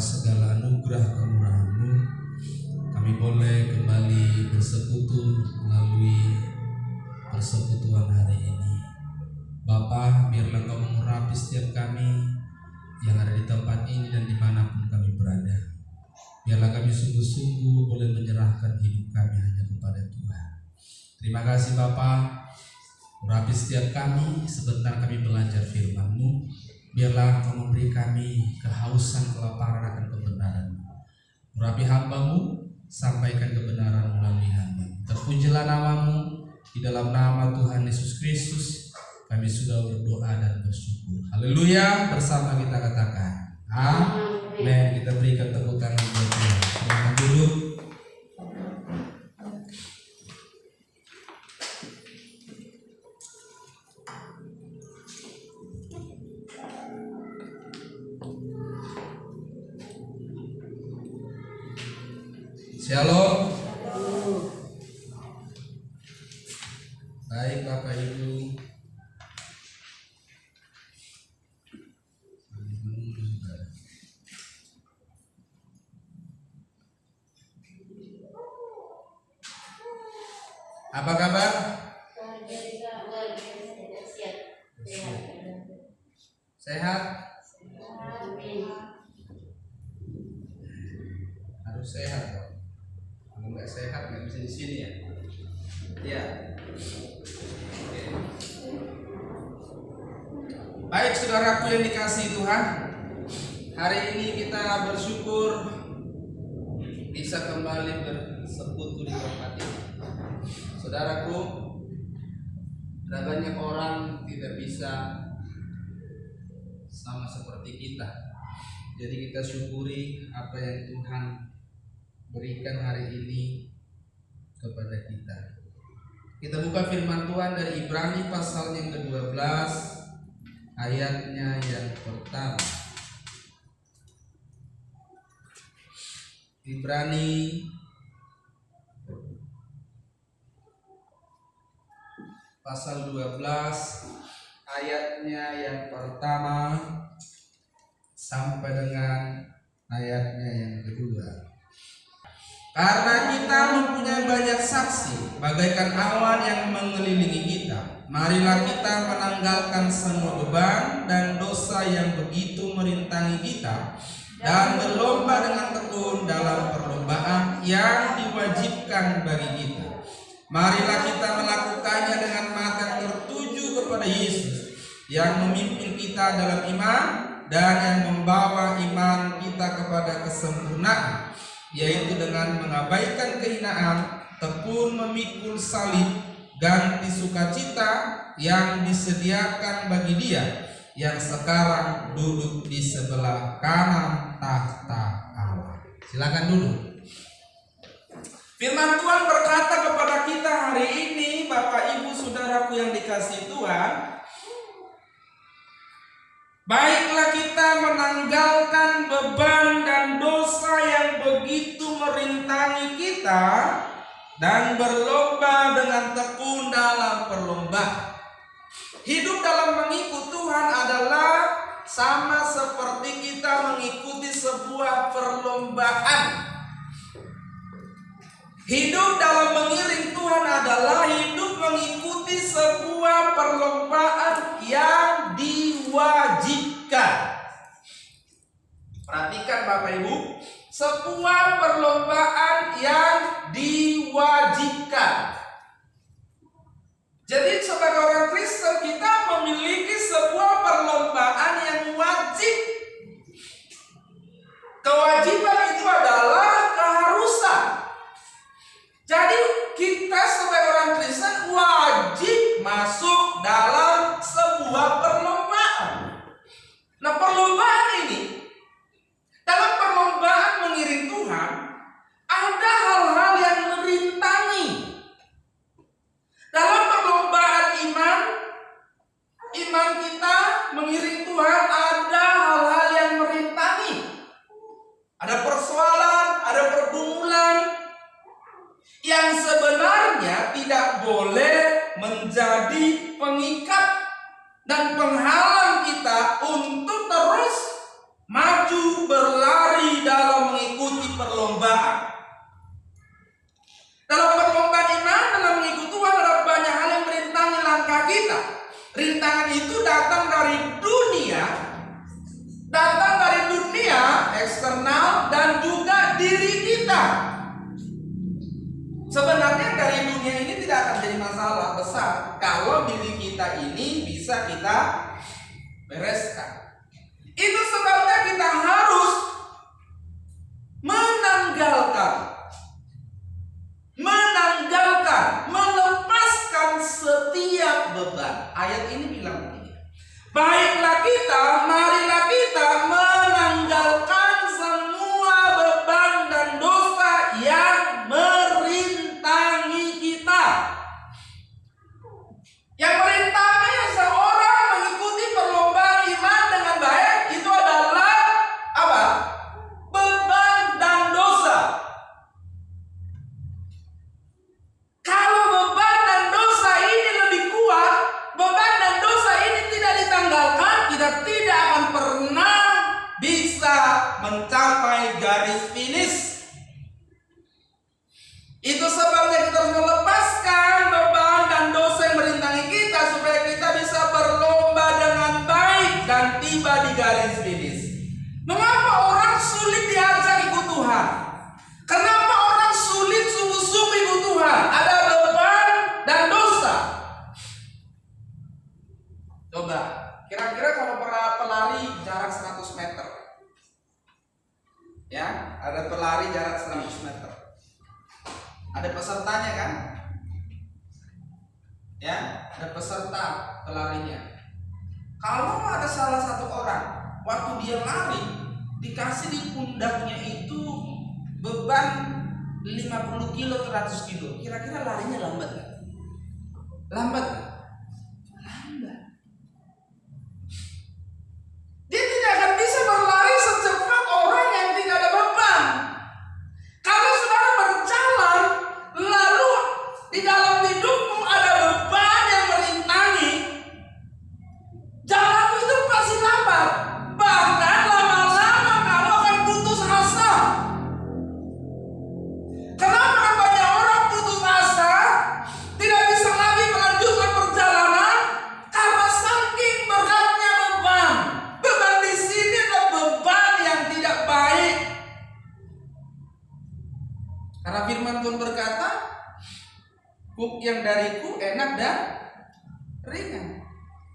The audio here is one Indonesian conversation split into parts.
atas segala anugerah kemurahan-Mu, kami boleh kembali bersekutu melalui persekutuan hari ini. Bapa, biarlah Kau mengurapi setiap kami yang ada di tempat ini dan dimanapun kami berada. Biarlah kami sungguh-sungguh boleh menyerahkan hidup kami hanya kepada Tuhan. Terima kasih Bapa, urapi setiap kami, sebentar kami belajar firman-Mu. Biarlah Engkau memberi kami kehausan, kelaparan akan kebenaran. Urapi hamba-Mu, sampaikan kebenaran melalui hamba. Terpujilah nama-Mu, di dalam nama Tuhan Yesus Kristus kami sudah berdoa dan bersyukur. Haleluya, bersama kita katakan amin. Kita berikan tepuk tangan buat Tuhan. Silakan duduk. Shalom. Baik Bapak Ibu. Apa kabar? Sehat? Harus sehat dong. Kalau nggak sehat nggak bisa di sini ya. Ya. Oke. Baik saudaraku yang dikasihi Tuhan, hari ini kita bersyukur bisa kembali bersekutu di tempat ini. Saudaraku, ada banyak orang tidak bisa sama seperti kita. Jadi kita syukuri apa yang Tuhan berikan hari ini kepada kita. Kita buka firman Tuhan dari Ibrani pasal yang ke-12 ayatnya yang pertama. Ibrani pasal 12 ayatnya yang pertama sampai dengan ayatnya yang kedua. Karena kita mempunyai banyak saksi bagaikan awan yang mengelilingi kita, marilah kita menanggalkan semua beban dan dosa yang begitu merintangi kita, dan berlomba dengan tekun dalam perlombaan yang diwajibkan bagi kita. Marilah kita melakukannya dengan mata tertuju kepada Yesus yang memimpin kita dalam iman dan yang membawa iman kita kepada kesempurnaan, yaitu dengan mengabaikan kehinaan, tekun memikul salib, ganti sukacita yang disediakan bagi Dia yang sekarang duduk di sebelah kanan tahta Allah. Silakan duduk. Firman Tuhan berkata kepada kita hari ini, Bapak Ibu Saudaraku yang dikasihi Tuhan, baiklah kita menanggalkan beban dan dosa yang begitu merintangi kita dan berlomba dengan tekun dalam perlombaan. Hidup dalam mengikut Tuhan adalah sama seperti kita mengikuti sebuah perlombaan. Hidup dalam mengiring Tuhan adalah hidup mengikuti sebuah perlombaan yang diwajibkan. Perhatikan Bapak Ibu, sebuah perlombaan yang diwajibkan. Jadi sebagai orang Kristen kita memiliki sebuah perlombaan yang wajib. Kewajiban itu adalah keharusan. Jadi kita sebagai orang Kristen wajib masuk dalam sebuah perlombaan. Nah, perlombaan ini, dalam perlombaan mengiring Tuhan, ada hal-hal yang merintangi. Dalam perlombaan iman kita mengiring Tuhan, ada hal-hal yang merintangi. Ada persoalan, ada pergumulan yang sebenarnya tidak boleh menjadi pengikat dan penghalang kita untuk terus maju maju berlari dalam mengikuti perlombaan. Dalam perlombaan iman, dalam mengikuti Tuhan, ada banyak hal yang merintangi langkah kita. Rintangan itu datang dari dunia eksternal dan juga diri kita. Sebenarnya dari dunia ini tidak akan jadi masalah besar kalau diri kita ini bisa kita bereskan. Itu sebabnya kita harus melepaskan setiap beban. Ayat ini bilang begini, baiklah kita, marilah kita menanggalkan semua beban dan dosa yang merintangi kita. Yang merintangi seorang mengikuti perlombaan iman dengan baik itu adalah apa? Beban dan dosa. Kalau beban dan dosa ini lebih kuat, beban dan dosa ini tidak ditanggalkan, kita tidak akan pernah bisa mencapai garis finish. Itu sebabnya kita harus melepaskan beban dan dosa yang merintangi kita supaya kita bisa berlomba dengan baik dan tiba di garis finish. Mengapa orang sulit diajak ikut Tuhan? Kenapa orang sulit sungguh-sungguh ikut Tuhan? Ada beban dan dosa. Coba, kira-kira kalau para pelari jarak 100 meter, ya, ada pelari jarak 100 meter. Ada pesertanya kan? Ya, ada peserta pelarinya. Kalau ada salah satu orang, waktu dia lari, dikasih di pundaknya itu beban 50 kilo, 100 kilo. Kira-kira larinya lambat gak? Lambat gak? Lambat. Dia tidak akan bisa berlari secepat orang yang tidak ada beban. Kalau saudara berjalan, lalu di dalam hidupmu ada beban yang merintangi, jalanmu itu pasti lambat. Bahkan lama-lama kamu akan putus asa. Kenapa banyak orang putus asa, tidak bisa lagi melanjutkan perjalanan karena saking beratnya beban. Beban di sini adalah beban yang tidak baik. Karena firman Tuhan berkata, kuk yang dariku enak dan ringan.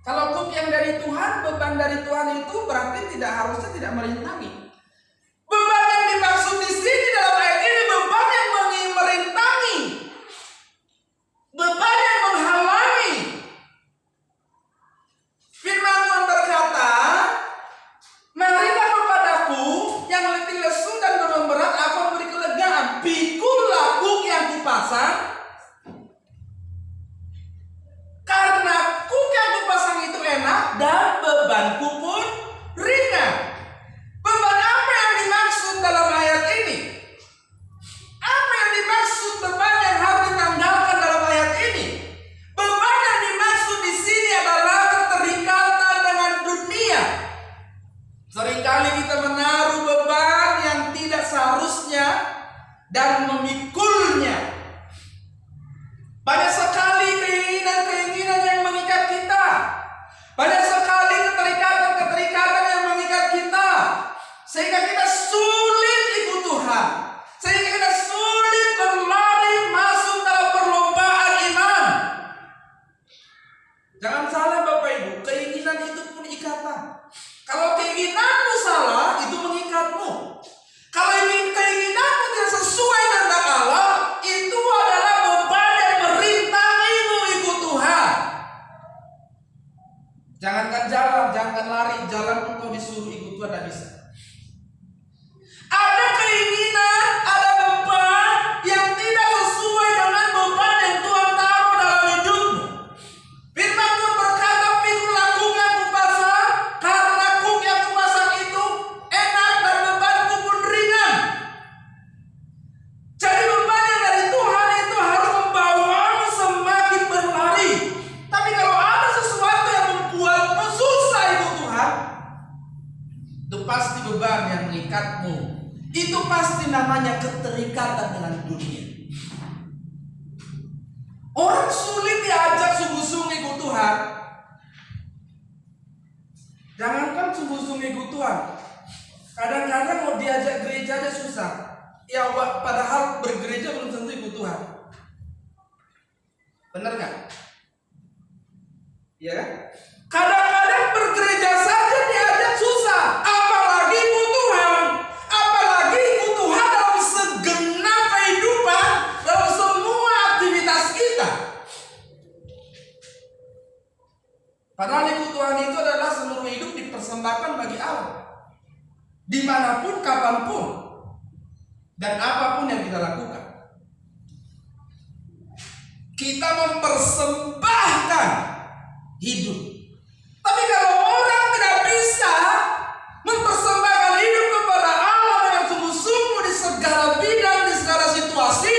Kalau kuk yang dari Tuhan, beban dari Tuhan itu berarti harusnya tidak merintangi. Beban yang dimaksud di sini dalam ayat ini beban yang merintangi, beban yang menghalangi. Firman Tuhan berkata, marilah kepadaku yang letih lesu dan beban berat, aku memberi kelegaan. Pikulah kuk yang kupasang, karena kuk yang kupasang itu enak dan bebanku pun ringan. Beban namanya keterikatan dengan dunia. Orang sulit diajak sungguh-sungguh ikut Tuhan. Jangankan sungguh-sungguh ikut Tuhan, kadang-kadang mau diajak gereja aja susah. Ya, padahal bergereja belum tentu ikut Tuhan. Benar nggak? Iya kan? Kadang-kadang bergereja saja diajak susah, apalagi ikut Tuhan. Apalagi ikut Tuhan dalam segenap kehidupan, dalam semua aktivitas kita. Padahal ikut Tuhan itu adalah seluruh hidup dipersembahkan bagi Allah, dimanapun, kapanpun, dan apapun yang kita lakukan. Kita mempersembahkan hidup. Tapi kalau orang tidak bisa mempersembahkan hidup kepada Allah dengan sungguh-sungguh di segala bidang, di segala situasi,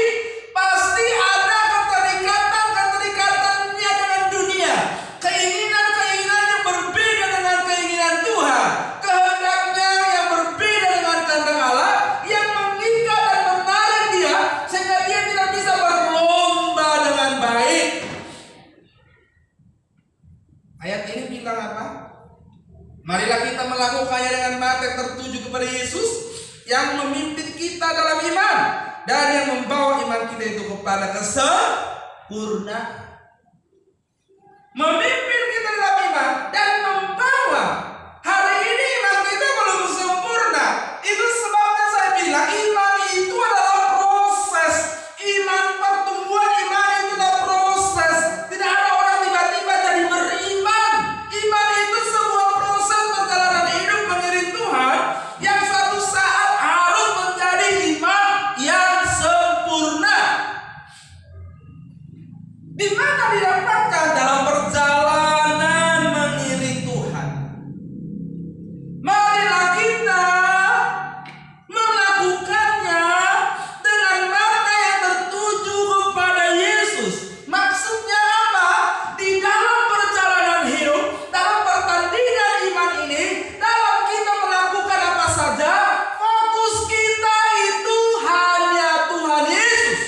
pasti ada keterikatannya dengan dunia. Keinginan-keinginannya berbeda dengan keinginan Tuhan. Kehendaknya yang berbeda dengan kehendak Allah, yang mengikat dan menarik dia, sehingga dia tidak bisa berlomba dengan baik. Ayat ini bilang apa? Marilah kita melakukannya dengan mata tertuju kepada Yesus yang memimpin kita dalam iman dan yang membawa iman kita itu kepada kesempurnaan. Memimpin kita dalam iman dan membawa. Hari ini iman kita belum sempurna. Itu sebabnya saya bilang iman itu adalah proses. Iman, pertumbuhan iman itu adalah proses. Tidak ada orang tiba-tiba jadi beriman. Iman itu sebuah proses perjalanan hidup mengiring Tuhan yang suatu saat harus menjadi iman yang sempurna. Di mana didapatkan? Dalam perjalanan mengiring Tuhan. Marilah kita melakukannya dengan mata yang tertuju kepada Yesus. Maksudnya apa? Di dalam perjalanan hidup, dalam pertandingan iman ini, dalam kita melakukan apa saja, fokus kita itu hanya Tuhan Yesus.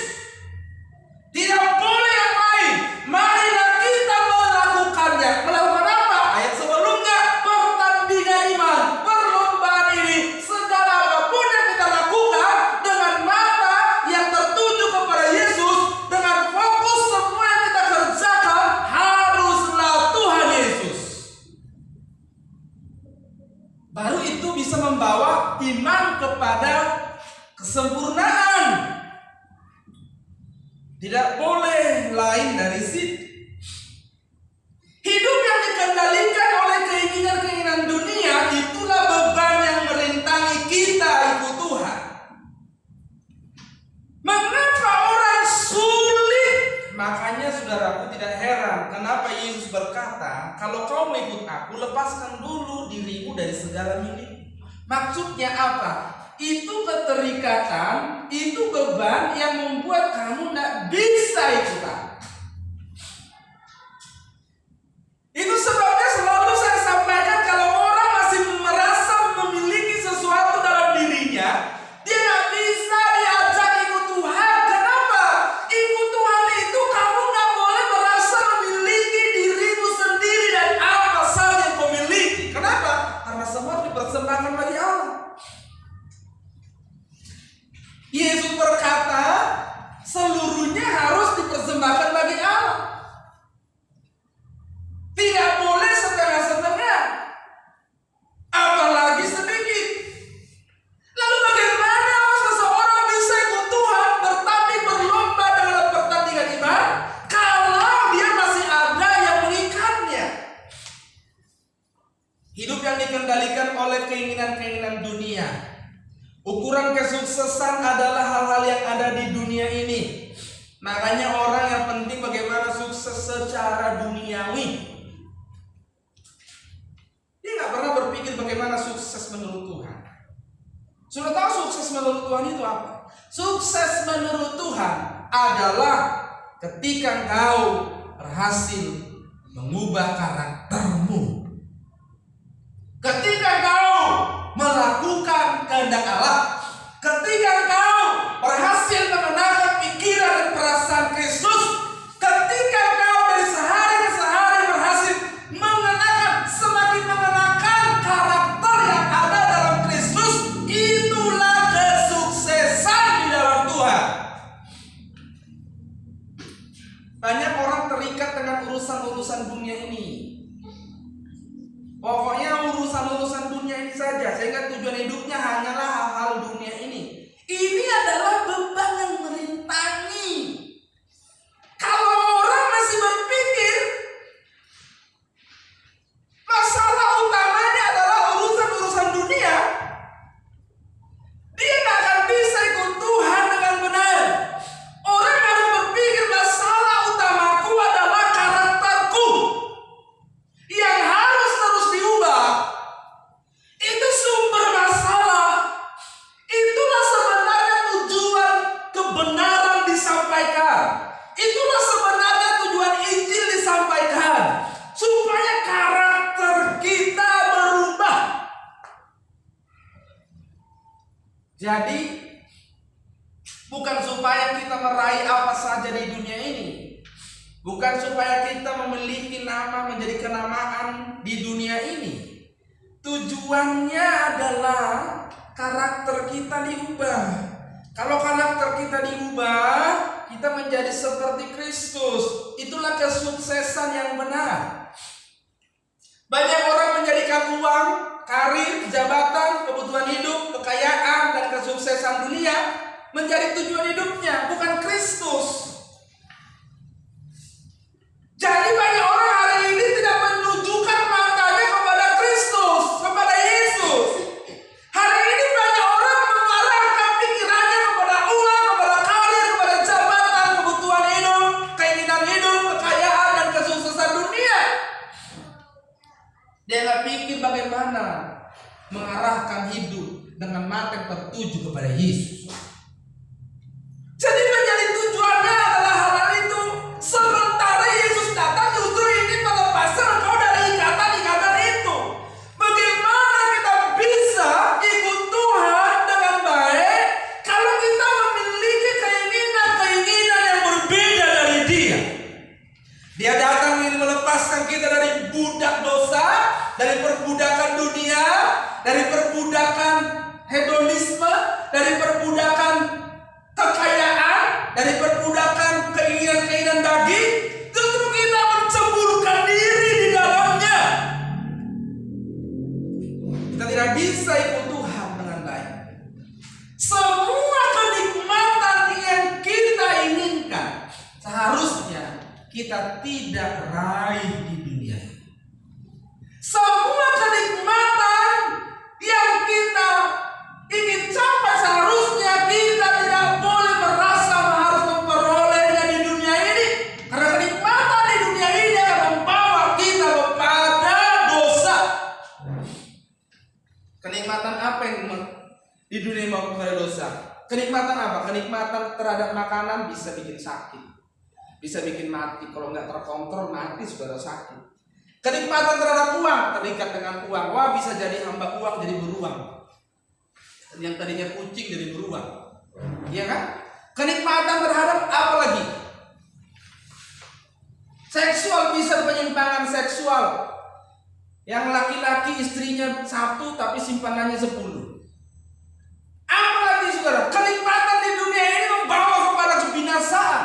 Tidak boleh yang lain. Marilah kita melakukannya. Melakukan apa? Ayat sebelumnya, pertandingan iman, perlombaan ini, segala apapun yang kita lakukan dengan mata yang tertuju kepada Yesus, dengan fokus semua yang kita kerjakan haruslah Tuhan Yesus. Baru itu bisa membawa iman kepada kesempurnaan. Tidak boleh lain dari situ. Hidup yang dikendalikan oleh keinginan-keinginan dunia, itulah beban yang merintangi kita ikut Tuhan. Mengapa orang sulit? Makanya saudaraku tidak heran kenapa Yesus berkata, kalau kau mau ikut aku, lepaskan dulu dirimu dari segala milik. Maksudnya apa? Itu keterikatan, itu beban yang membuat kamu tidak bisa ikut aku. Itu sebabnya selalu saya sampaikan, kalau orang masih merasa memiliki sesuatu dalam dirinya, dia nggak bisa diajak ikut Tuhan. Kenapa? Ikut Tuhan itu kamu nggak boleh merasa memiliki dirimu sendiri dan apa saja yang kau miliki. Kenapa? Karena semua dipersembahkan bagi Allah. Yesus berkata, seluruhnya harus dipersembahkan bagi Allah. Tidak boleh setengah-setengah, apalagi sedikit. Lalu bagaimana seseorang bisa ikut Tuhan, bertanding berlomba dalam pertandingan iman, kalau dia masih ada yang mengikatnya? Hidup yang dikendalikan oleh keinginan-keinginan dunia. Ukuran kesuksesan adalah hal-hal yang ada di dunia ini. Makanya orang yang penting bagaimana sukses secara duniawi. Dia nggak pernah berpikir bagaimana sukses menurut Tuhan. Sudah tahu sukses menurut Tuhan itu apa? Sukses menurut Tuhan adalah ketika engkau berhasil mengubah karaktermu. Ketika engkau melakukan kehendak Allah, ketika engkau memikirkan urusan-urusan dunia ini. Pokoknya urusan-urusan dunia ini saja, sehingga tujuan hidupnya hanyalah hal-hal dunia ini. Ini adalah beban yang merintangi. Kalau orang masih berpikir masalah utamanya adalah urusan-urusan dunia, dia tidak akan bisa ikut Tuhan dengan benar. Orang harus berpikir masalah utamaku adalah karakterku yang harus terus diubah. Itu sumber masalah. Itulah sebenarnya tujuan kebenaran disampaikan. Itulah sebenarnya tujuan Injil disampaikan. Supaya karakter kita berubah. Jadi bukan supaya kita meraih apa saja di dunia ini. Bukan supaya kita memiliki nama, menjadi kenamaan di dunia ini. Tujuannya adalah karakter kita diubah. Kalau karakter kita diubah, kita menjadi seperti Kristus. Itulah kesuksesan yang benar. Banyak orang menjadikan uang, karir, jabatan, kebutuhan hidup, kekayaan, dan kesuksesan dunia menjadi tujuan hidupnya, bukan Kristus. Jadi banyak orang hari ini tidak menunjukkan matanya kepada Kristus, kepada Yesus. Hari ini banyak orang mengarahkan pikirannya kepada uang, kepada karir, kepada jabatan, kebutuhan hidup, keinginan hidup, kekayaan, dan kesuksesan dunia. Dia nggak pikir bagaimana mengarahkan hidup dengan mata yang tertuju kepada Yesus. Jadi menjadi tujuannya adalah hal itu. Sementara Yesus datang justru ini melepaskan engkau dari ikatan-ikatan itu. Bagaimana kita bisa ikut Tuhan dengan baik kalau kita memiliki keinginan-keinginan yang berbeda dari Dia? Dia datang ingin melepaskan kita dari budak dosa, dari perbudakan dunia, dari perbudakan hedonisme, dari perbudakan kekayaan, dari perbudakan keinginan-keinginan daging. Justru kita menceburkan diri di dalamnya. Kita tidak bisa ikut Tuhan dengan baik. Semua kenikmatan yang kita inginkan seharusnya kita tidak raih di dunia ini. Semua kenikmatan yang kita ingin capai seharusnya kita tidak boleh merasa harus memperolehnya di dunia ini. Karena kenikmatan di dunia ini akan membawa kita kepada dosa. Kenikmatan apa yang di dunia mau kepada dosa? Kenikmatan apa? Kenikmatan terhadap makanan bisa bikin sakit, bisa bikin mati. Kalau nggak terkontrol mati, saudara, sakit. Kenikmatan terhadap uang, terikat dengan uang. Wah, bisa jadi hamba uang jadi beruang. Yang tadinya kucing jadi beruang. Iya kan? Kenikmatan terhadap apa lagi? Seksual, bisa penyimpangan seksual. Yang laki-laki istrinya 1 tapi simpanannya 10. Apa lagi, saudara? Kenikmatan di dunia ini membawa kepada kebinasaan.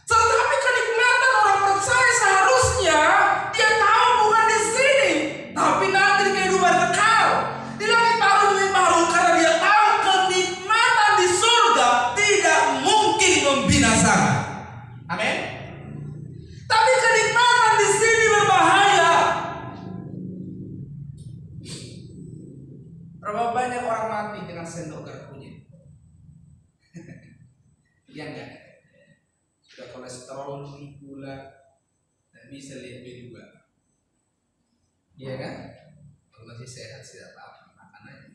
Tetapi kenikmatan orang percaya seharusnya dia tahu bukan di sini, tapi nanti di kehidupan kekal, di langit baru bumi baru, karena dia tahu kenikmatan di surga tidak mungkin membinasakan. Amin. Tapi kenikmatan di sini berbahaya. Berapa banyak orang mati dengan sendok garpunya? Iya enggak? Sudah kolesterol, gula, tidak bisa lihat B2. Iya kan? Kalau masih sehat tidak apa-apa, makan aja.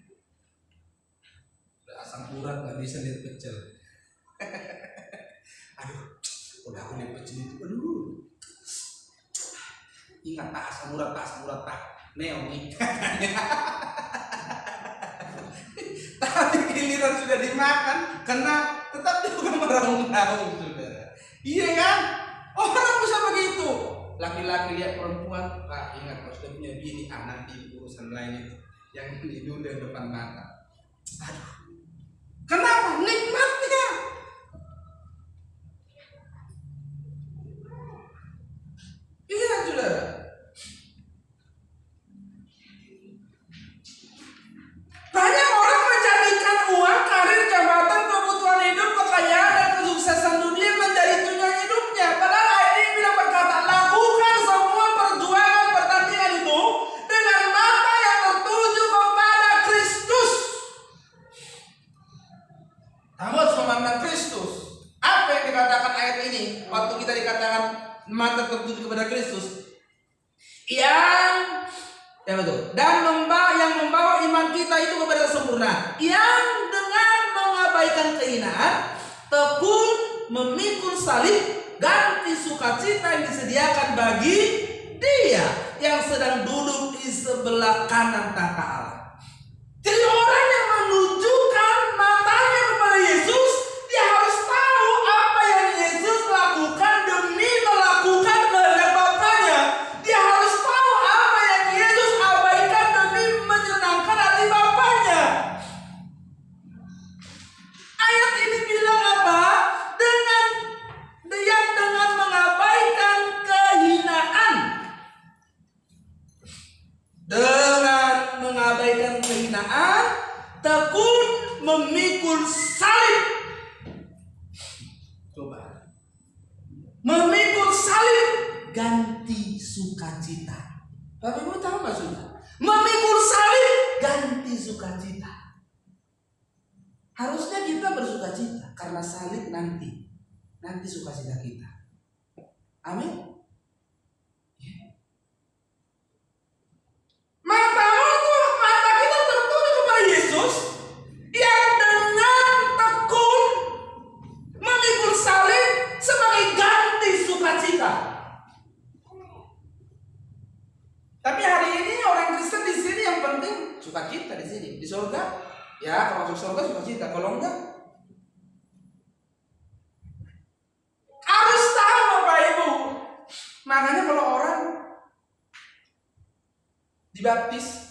Sudah asam urat nggak bisa lihat pecel. Aduh, udah aku lihat pecel itu, aduh. Ingat tak asam urat tak. Neong nih. Tapi giliran sudah dimakan, kena, tetap juga meraung-raung, saudara. Iya kan? Orang bisa begitu. Laki-laki lihat perempuan, Pak, ingat kalau sudah punya bini, nanti urusan lain itu yang itu udah depan mata. Aduh. Kenapa? Nikmatnya. mata tertuju kepada Kristus, yang membawa iman kita itu kepada kesempurnaan, yang dengan mengabaikan kehinaan tekun memikul salib, ganti sukacita yang disediakan bagi Dia yang sedang duduk di sebelah kanan tahta Allah. Jadi orang yang menunjukkan matanya kepada Yesus, dia harus tahu apa yang Yesus lakukan demi melakukan kehendak Bapaknya. Dia harus tahu apa yang Yesus abaikan demi menyenangkan hati Bapaknya. Ayat ini bilang apa? Dengan mengabaikan kehinaan. Dengan mengabaikan kehinaan, tekun memikul salib. Coba. Memikul salib, ganti sukacita. Bapak Ibu tahu maksudnya? Memikul salib, ganti sukacita. Harusnya kita bersukacita karena salib nanti sukacita kita. Amin. Mata kita tertuju kepada Yesus yang dengan tekun memikul salib sebagai ganti sukacita. Tapi hari ini orang Kristen di sini yang penting sukacita di sini. Di surga, ya kalau masuk surga sukacita. Kalau enggak, harus tahu Bapak Ibu. Makanya kalau orang dibaptis,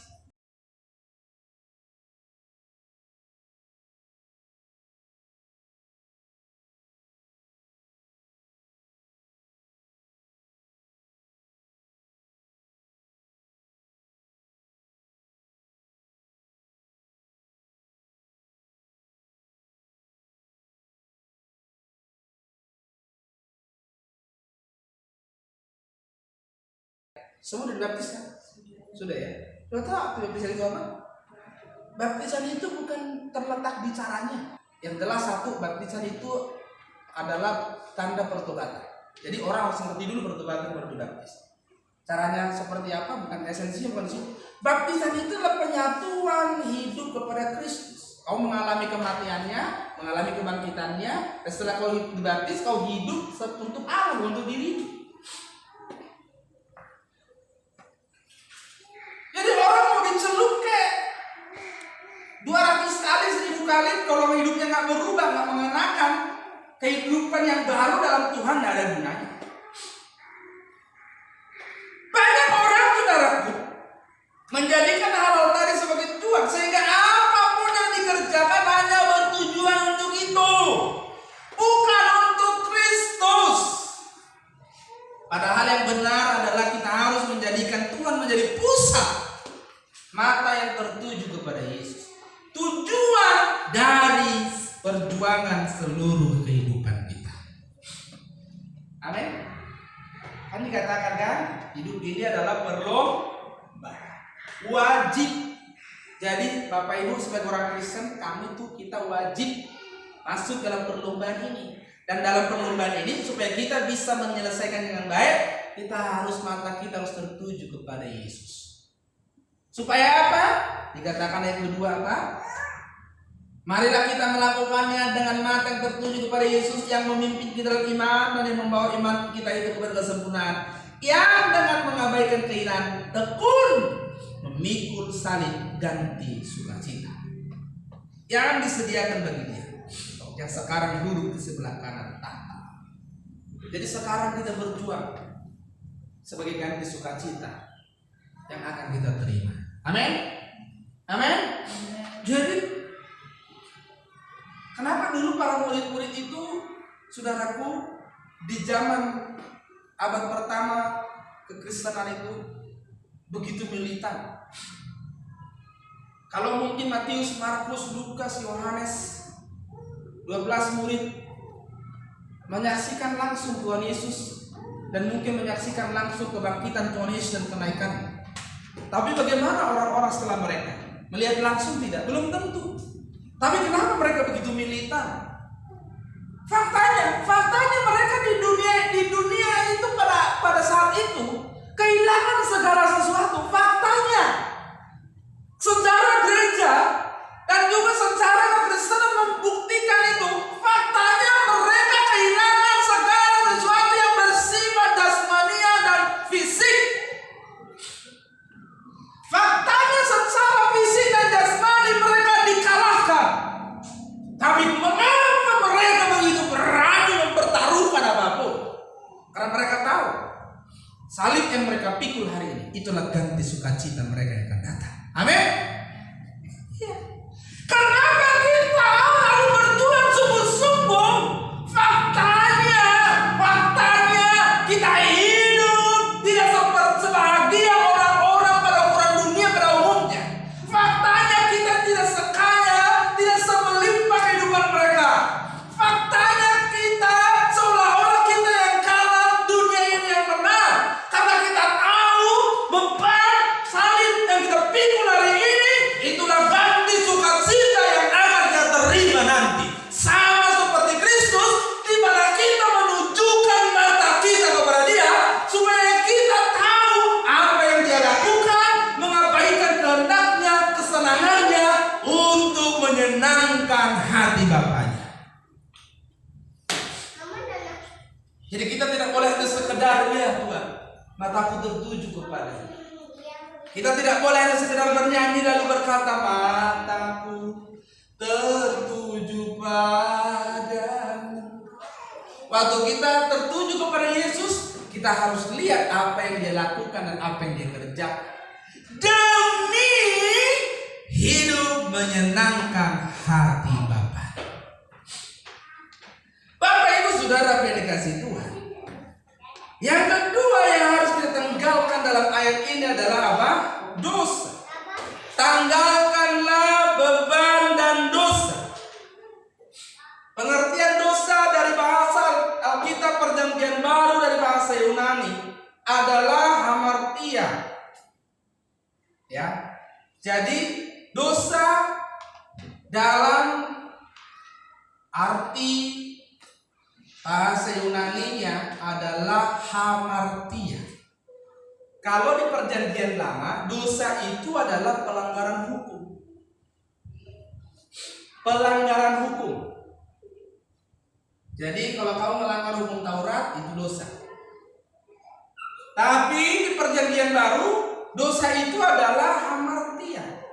semua sudah dibaptiskan? Sudah ya? Sudah tahu baptisan itu apa? Baptisan itu bukan terletak di caranya. Yang jelas satu, baptisan itu adalah tanda pertobatan. Jadi orang harus ngerti dulu pertobatan baru dibaptis. Caranya seperti apa? Bukan esensinya, bukan sih. Baptisan itu adalah penyatuan hidup kepada Kristus. Kau mengalami kematiannya, mengalami kebangkitannya, dan setelah kau dibaptis, kau hidup untuk Allah, untuk diri. Jadi orang mau dicelup kayak 200 kali, 1000 kali, kalau hidupnya nggak berubah, nggak mengenakan kehidupan yang baru dalam Tuhan, nggak ada gunanya. Banyak orang, saudaraku, menjadikan hal-hal tadi sebagai tujuan, sehingga apapun yang dikerjakan hanya bertujuan untuk itu, bukan untuk Kristus. Padahal yang benar adalah kita harus menjadikan Tuhan menjadi pusat, mata yang tertuju kepada Yesus, tujuan dari perjuangan seluruh kehidupan kita. Amin. Kan dikatakan kan, hidup ini adalah perlombaan, wajib. Jadi Bapak Ibu sebagai orang Kristen, kami tuh kita wajib masuk dalam perlombaan ini. Dan dalam perlombaan ini supaya kita bisa menyelesaikan dengan baik, kita harus mata kita harus tertuju kepada Yesus. Supaya apa? Dikatakan yang kedua apa? Marilah kita melakukannya dengan mata yang tertuju kepada Yesus yang memimpin kita dalam iman dan yang membawa iman kita itu kepada kesempurnaan. Yang dengan mengabaikan kehinaan tekun memikul salib, ganti sukacita yang disediakan bagi Dia yang sekarang duduk di sebelah kanan tahta. Jadi sekarang kita berjuang sebagai ganti sukacita yang akan kita terima. Amin. Amin. Jadi kenapa dulu para murid-murid itu, saudaraku, di zaman abad pertama kekristenan itu begitu militan? Kalau mungkin Matius, Markus, Lukas, Yohanes, 12 murid menyaksikan langsung Tuhan Yesus dan mungkin menyaksikan langsung kebangkitan Tuhan Yesus dan kenaikannya. Tapi bagaimana orang-orang setelah mereka? Melihat langsung tidak? Belum tentu. Tapi kenapa mereka begitu militan? Faktanya mereka di dunia itu pada segala sesuatu. Faktanya, sejarah gereja dan juga sejarah kekristenan membuktikan itu. Faktanya mereka kehilangan segala sesuatu yang bersifat jasmania dan fisik. Faktanya secara fisik dan jasmani mereka dikalahkan. Tapi mengapa mereka begitu berani mempertaruhkan apapun? Karena mereka tahu salib yang mereka pikul hari ini itulah ganti sukacita mereka yang akan datang. Amin. Ya. Kenapa kita harus berjuang sungguh-sungguh? Faktanya kita hidup tidak sebahagia orang-orang pada ukuran dunia pada umumnya. Faktanya kita tidak sekaya, tidak semelimpah kehidupan mereka. Faktanya kita seolah-olah kita yang kalah, dunia ini yang menang. Karena kita tahu beban salib yang kita pikul hari ini itulah ganti sukacita yang akan kita terima nanti. Sama seperti Kristus, di mana kita menunjukkan mata kita kepada Dia supaya kita tahu apa yang Dia lakukan, mengabaikan kehendaknya, kesenangannya untuk menyenangkan hati Bapaknya. Jadi kita tidak boleh hanya sekedar, ya Tuhan, mataku tertuju kepada-Nya. Kita tidak boleh hanya sekedar bernyanyi lalu berkata, mataku tertuju padamu. Waktu kita tertuju kepada Yesus, kita harus lihat apa yang Dia lakukan dan apa yang Dia kerjakan demi hidup menyenangkan hati Bapa. Bapak Ibu Saudara yang dikasihi Tuhan, yang kedua yang harus kita tanggalkan dalam ayat ini adalah apa? Dosa. Tanggalkanlah beban dan dosa. Pengertian dosa dari bahasa Alkitab Perjanjian Baru dari bahasa Yunani adalah hamartia. Ya. Jadi dosa dalam arti bahasa Yunaninya adalah hamartia. Kalau di Perjanjian Lama, dosa itu adalah pelanggaran hukum. Pelanggaran hukum. Jadi kalau kamu melanggar hukum Taurat itu dosa. Tapi di Perjanjian Baru, dosa itu adalah hamartia.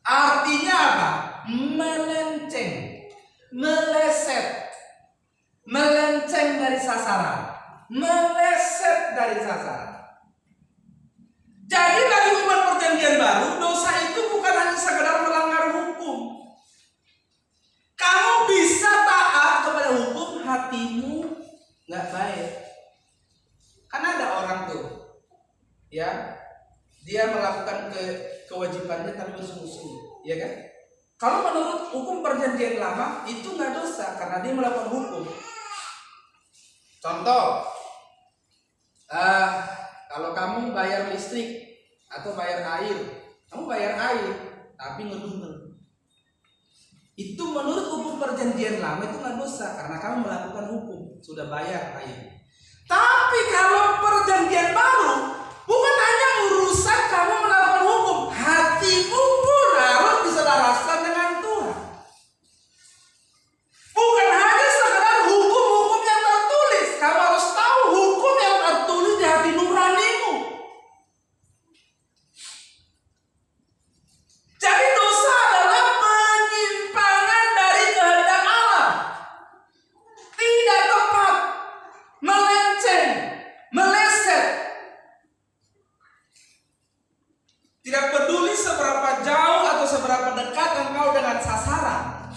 Artinya apa? Melenceng, meleset, melenceng dari sasaran, meleset dari sasaran. Jadi bagi umat Perjanjian Baru, dosa itu bukan hanya sekedar melanggar hukum. Kamu bisa taat kepada hukum, hatimu nggak baik. Karena ada orang tuh, ya, dia melakukan kewajibannya tapi bersungguh-sungguh, ya kan? Kalau menurut hukum Perjanjian Lama itu nggak dosa karena dia melakukan hukum. Contoh, kalau kamu bayar listrik atau bayar air, kamu bayar air tapi ngedumel. Itu menurut hukum Perjanjian Lama itu nggak dosa karena kamu melakukan hukum, sudah bayar air. Tapi kalau Perjanjian Baru bukan hanya urusan kamu melakukan hukum, hatimu pun harus diselaraskan dengan Tuhan. Bukan hanya sekedar hukum-hukum yang tertulis, kamu harus tahu hukum yang tertulis di hati nuranimu. Jadi dosa adalah penyimpangan dari kehendak Allah. Tidak tepat, melenceng, meleset. Tidak peduli seberapa jauh atau seberapa dekat engkau dengan sasaran.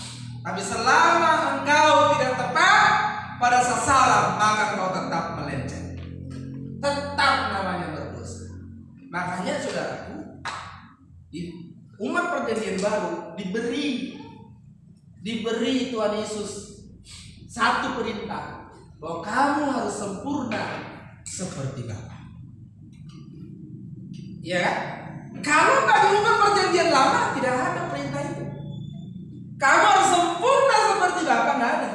Tapi selama engkau tidak tepat pada sasaran, maka engkau tetap melenceng. Tetap namanya berdosa. Makanya saudaraku, di umat Perjanjian Baru diberi Tuhan Yesus satu perintah, bahwa kamu harus sempurna seperti Bapa. Ya, kalau bagi umat Perjanjian Lama tidak ada perintah itu. Kamu harus sempurna seperti Bapa, nggak ada.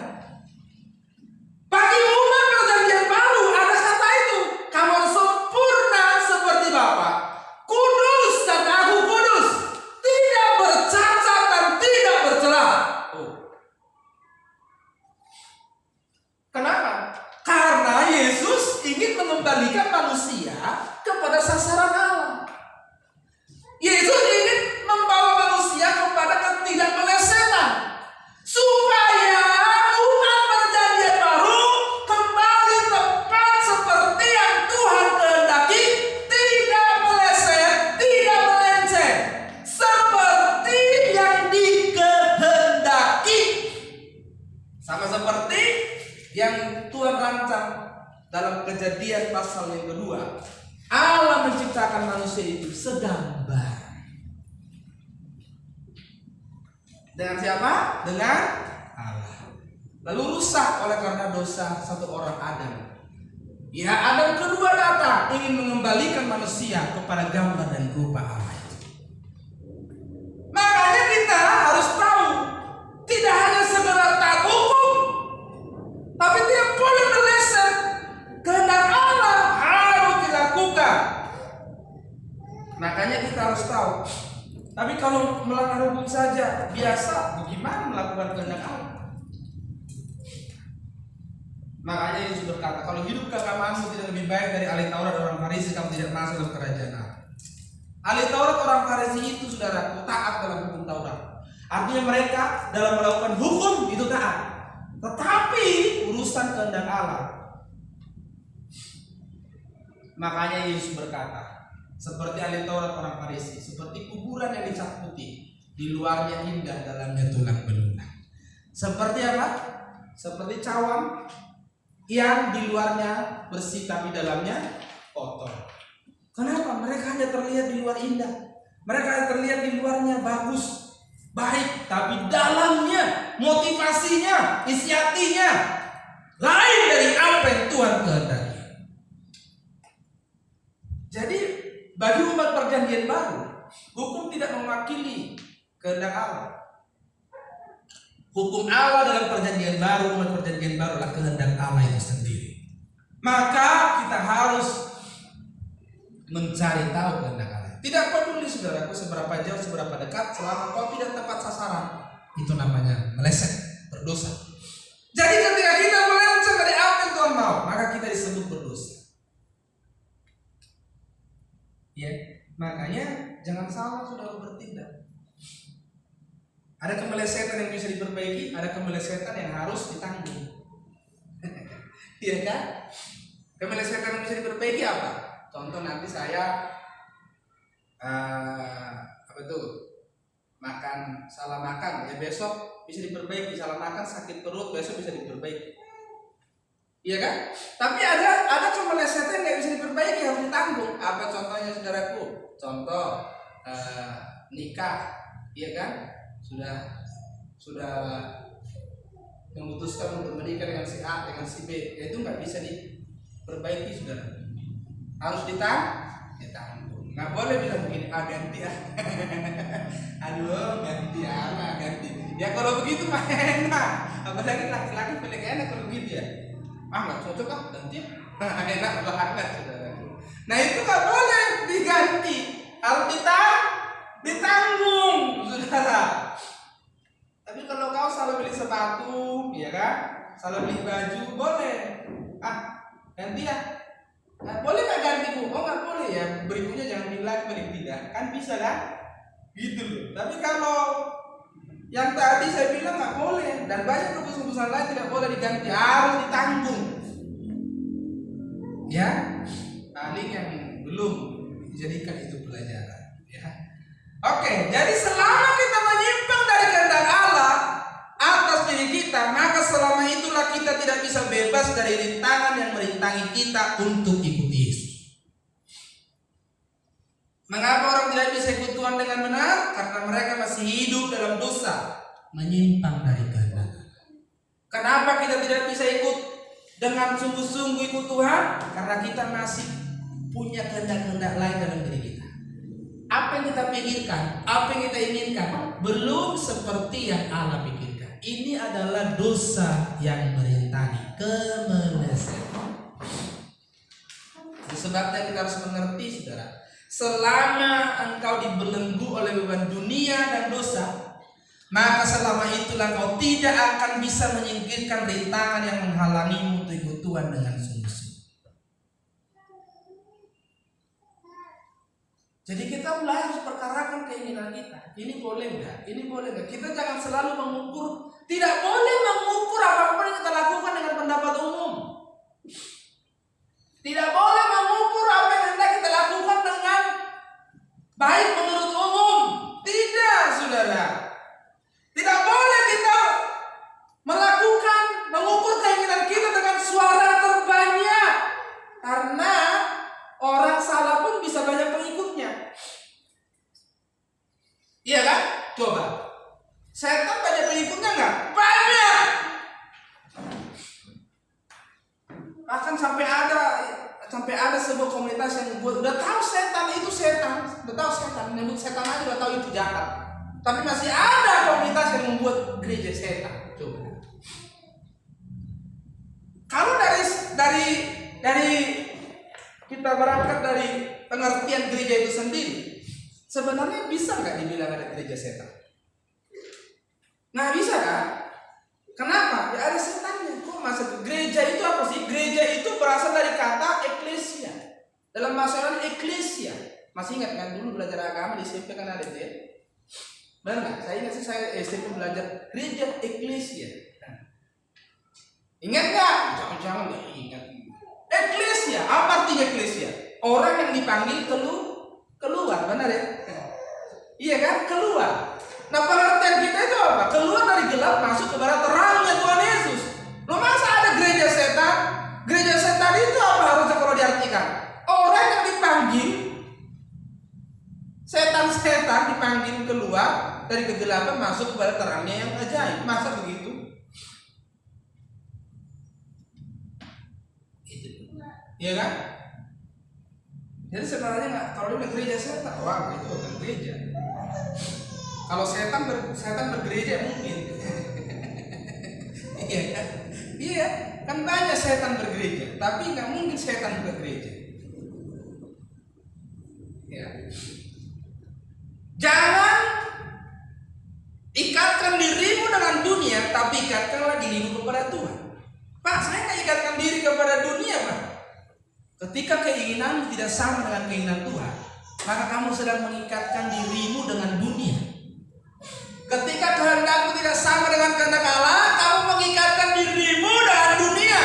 Bagi umat Perjanjian Baru ada kata itu, kamu harus sempurna seperti Bapa. manusia kepada sasaran Allah. Yesus ingin membawa manusia kepada ketidakmelesetan, supaya umat perjanjian baru kembali tepat seperti yang Tuhan kehendaki, tidak meleset, tidak melenceng, seperti yang dikehendaki, sama seperti yang Tuhan rancang dalam Kejadian pasal yang kedua. Allah menciptakan manusia itu segambar. Dengan siapa? Dengan Allah. Lalu rusak oleh karena dosa satu orang Adam. Ya, Adam kedua datang ingin mengembalikan manusia kepada gambar dan rupa Allah. Makanya kita harus tahu, tidak hanya sekedar taat hukum, tapi tidak boleh meleset. Kehendak Allah harus dilakukan. Makanya kita harus tahu. Tapi kalau melanggar hukum saja biasa, bagaimana melakukan kehendak Allah? Makanya Yesus berkata, kalau hidup keagamaanmu tidak lebih baik dari ahli Taurat dan orang Farisi, kamu tidak masuk dalam kerajaan Allah. Ahli Taurat orang Farisi itu, saudara, taat dalam hukum Taurat. Artinya mereka dalam melakukan hukum itu taat. Tetapi urusan kehendak Allah, makanya Yesus berkata, seperti ahli Taurat orang Farisi, seperti kuburan yang dicat putih, di luarnya indah, dalamnya tulang belulang. Seperti apa? Seperti cawan yang di luarnya bersih tapi dalamnya kotor. Kenapa? Mereka hanya terlihat di luar indah, mereka hanya terlihat di luarnya bagus, baik, tapi dalamnya, motivasinya, isi hatinya lain dari apa yang Tuhan kehendaki. Jadi bagi umat perjanjian baru, hukum tidak mewakili kehendak Allah. Hukum Allah dalam perjanjian baru, umat perjanjian baru adalah kehendak Allah itu sendiri. Maka kita harus mencari tahu kehendak Allah. Tidak peduli saudaraku seberapa jauh, seberapa dekat, selama kau tidak tepat sasaran, itu namanya meleset, berdosa. Jadi ketika kita melenceng dari apa yang Tuhan mau, maka kita disebut berdosa. Ya, makanya jangan salah saudara bertindak. Ada kemelesetan yang bisa diperbaiki, ada kemelesetan yang harus ditanggung. Iya kan? Kemelesetan yang bisa diperbaiki apa? Contoh nanti saya makan, salah makan, ya besok bisa diperbaiki. Salah makan, sakit perut, besok bisa diperbaiki. Iya kan? Tapi ada kemelesetan yang nggak bisa diperbaiki, harus ditanggung. Apa contohnya saudaraku? Contoh nikah, iya kan? Sudah memutuskan untuk menikah dengan si A, dengan si B, itu nggak bisa diperbaiki saudara. Harus ditanggung. Nggak boleh bilang begini, ganti ya. Aduh, ganti ya, ganti. Ya kalau begitu mah enak. Apalagi laki-laki paling enak kalau begitu ya. Nggak cocok ganti. Enak banget saudara. Nah itu nggak boleh diganti, harus ditanggung saudara. Tapi kalau kau salah beli sepatu, ya kan, salah beli baju, boleh. Ganti ya. Boleh nggak ganti bu? Oh nggak boleh ya. Berikutnya jangan beli lagi, beli tidak. Kan bisa kan? Gitu loh. Tapi kalau yang tadi saya bilang nggak boleh, dan banyak keputusan lain tidak boleh diganti, harus ditanggung. Ya, paling yang belum dijadikan itu pelajaran. Ya. Oke, jadi selama kita menyimpang dari kehendak Allah atas diri kita, maka selama itulah kita tidak bisa bebas dari rintangan yang merintangi kita untuk ikut Yesus. Mengapa orang tidak bisa ikut Tuhan dengan benar? Karena mereka masih hidup dalam dosa, menyimpang dari kehendak Allah. Kenapa kita tidak bisa ikut dengan sungguh-sungguh ikut Tuhan? Karena kita masih punya kehendak-kehendak lain dalam diri kita. Apa yang kita pikirkan, apa yang kita inginkan, belum seperti yang Allah pikirkan. Ini adalah dosa yang merintangi, kemelesetan. Sebabnya kita harus mengerti saudara, selama engkau dibelenggu oleh beban dunia dan dosa, maka selama itulah kau tidak akan bisa menyingkirkan rintangan yang menghalangimu untuk ikut Tuhan dengan sungguh-sungguh. Jadi kita mulai harus perkarakan keinginan kita. Ini boleh nggak? Ini boleh nggak? Kita jangan selalu mengukur. Tidak boleh mengukur apapun yang kita lakukan dengan pendapat umum. Tidak boleh mengukur apa yang hendak kita lakukan dengan baik menurut umum. Tidak, saudara. Tidak boleh kita mengukur keinginan kita dengan suara terbanyak. Karena orang salah pun bisa banyak pengikutnya. Iya kan? Coba. Setan banyak pengikutnya nggak? Banyak. Bahkan sampai ada sebuah komunitas yang buat udah tahu setan itu setan, udah tahu setan, nyebut setan aja udah tahu itu jahat. Tapi masih ada komunitas yang membuat gereja setan. Coba. Kalau dari kita berangkat dari pengertian gereja itu sendiri, sebenarnya bisa nggak dibilang ada gereja setan? Nah bisa kan? Kenapa? Ya ada setannya. Kok masa gereja itu apa sih? Gereja itu berasal dari kata eklesia. Dalam bahasa Yunani eklesia. Masih ingat kan dulu belajar agama di SMP kan ada itu ya? Benar nggak? Saya ingat sih saya SMP belajar gereja eklesia. Ingat nggak? Jangan nggak ingat. Eklesia, apa artinya eklesia? Orang yang dipanggil keluar, benar ya? Iya kan? Keluar. Nah pengertian kita itu apa? Keluar dari gelap masuk kepada terangnya Tuhan Yesus. Loh masa ada gereja setan? Gereja setan itu apa harusnya kalau diartikan? Orang yang dipanggil, setan-setan dipanggil keluar dari kegelapan masuk kepada terangnya yang ajaib. Masa begitu? Iya kan? Jadi sebenarnya nggak, kalau dia gereja setan, wah itu bukan gereja. Kalau setan bergereja mungkin. Iya kan? Iya, kan banyak setan bergereja, tapi nggak mungkin setan bergereja. Ya. Jangan ikatkan dirimu dengan dunia, tapi ikatkanlah dirimu kepada Tuhan. Pak, saya nggak ikatkan diri kepada dunia, Pak. Ketika keinginanmu tidak sama dengan keinginan Tuhan, maka kamu sedang mengikatkan dirimu dengan dunia. Ketika kehendakmu tidak sama dengan kehendak Allah, kamu mengikatkan dirimu dengan dunia.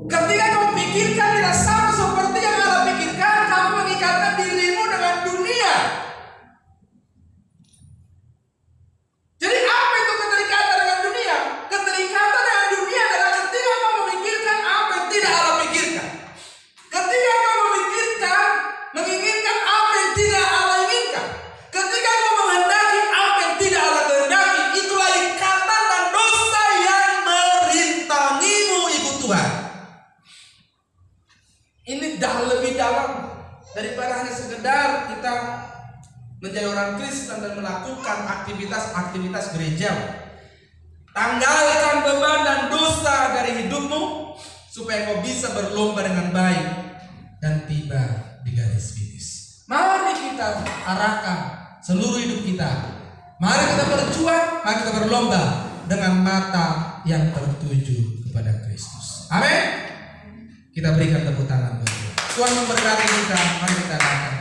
Ketika kamu pikirkan tidak sama seperti yang Allah pikirkan, kamu mengikatkan dirimu dengan dunia. Jadi apa itu keterikatan dengan dunia? Keterikatan dengan dunia adalah ketika kamu memikirkan apa yang tidak Allah pikirkan. Ketika kamu menginginkan apa yang tidak Allah inginkan. Ketika kamu menghendaki apa yang tidak Allah kehendaki, itulah ikatan dan dosa yang merintangimu ikut Tuhan. Ini dah lebih dalam daripada hanya sekedar kita menjadi orang Kristen dan melakukan aktivitas gereja. Tanggalkan beban dan dosa dari hidupmu supaya kau bisa berlomba dengan baik dan tiba di garis finish. Mari kita arahkan seluruh hidup kita. Mari kita berjuang, mari kita berlomba dengan mata yang tertuju kepada Kristus. Amin. Kita berikan tepuk tangan buat Tuhan. Tuhan memberkati kita. Mari kita katakan.